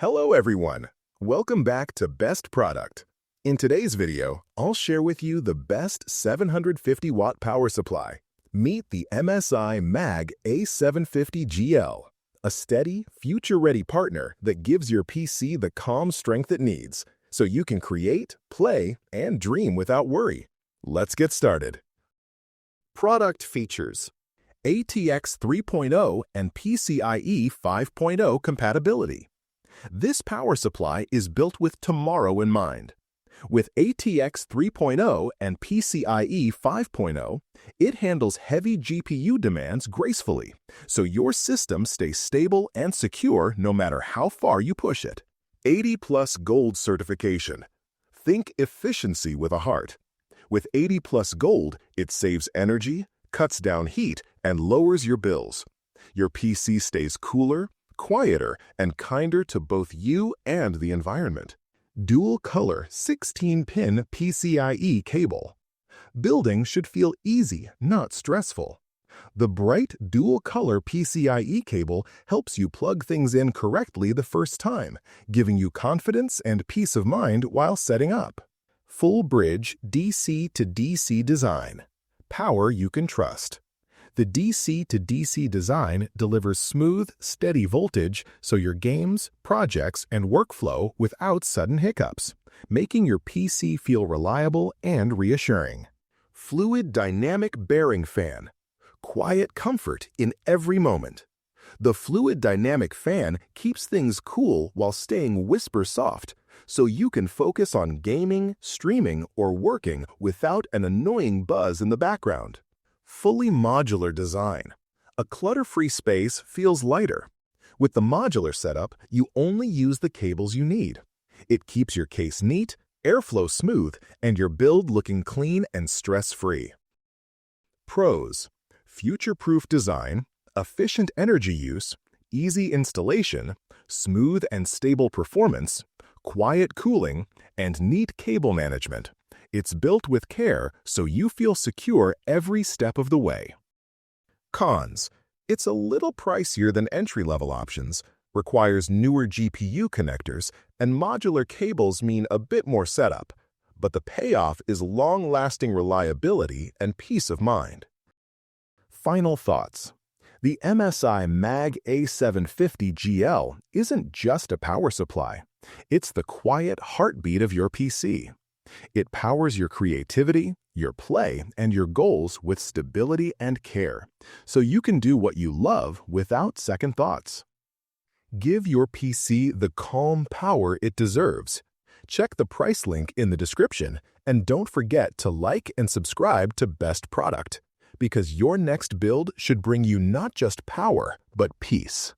Hello everyone! Welcome back to Best Product. In today's video, I'll share with you the best 750-watt power supply. Meet the MSI Mag A750GL, a steady, future-ready partner that gives your PC the calm strength it needs, so you can create, play, and dream without worry. Let's get started. Product features: ATX 3.0 and PCIe 5.0 compatibility. This power supply is built with tomorrow in mind. With ATX 3.0 and PCIe 5.0, it handles heavy GPU demands gracefully, so your system stays stable and secure no matter how far you push it. 80+ Gold certification. Think efficiency with a heart. With 80+ Gold, it saves energy, cuts down heat, and lowers your bills. Your PC stays cooler, quieter, and kinder to both you and the environment. Dual-color 16-pin PCIe cable. Building should feel easy, not stressful. The bright dual-color PCIe cable helps you plug things in correctly the first time, giving you confidence and peace of mind while setting up. Full bridge DC to DC design. Power you can trust. The DC to DC design delivers smooth, steady voltage so your games, projects, and workflow without sudden hiccups, making your PC feel reliable and reassuring. Fluid dynamic bearing fan. Quiet comfort in every moment. The fluid dynamic fan keeps things cool while staying whisper soft, so you can focus on gaming, streaming, or working without an annoying buzz in the background. Fully modular design. A clutter-free space feels lighter. With the modular setup, you only use the cables you need. It keeps your case neat, airflow smooth, and your build looking clean and stress-free. Pros: future-proof design, efficient energy use, easy installation, smooth and stable performance, quiet cooling, and neat cable management. It's built with care so you feel secure every step of the way. Cons: it's a little pricier than entry-level options, requires newer GPU connectors, and modular cables mean a bit more setup, but the payoff is long-lasting reliability and peace of mind. Final thoughts. The MSI Mag A750GL isn't just a power supply. It's the quiet heartbeat of your PC. It powers your creativity, your play, and your goals with stability and care, so you can do what you love without second thoughts. Give your PC the calm power it deserves. Check the price link in the description, and don't forget to like and subscribe to Best Product, because your next build should bring you not just power, but peace.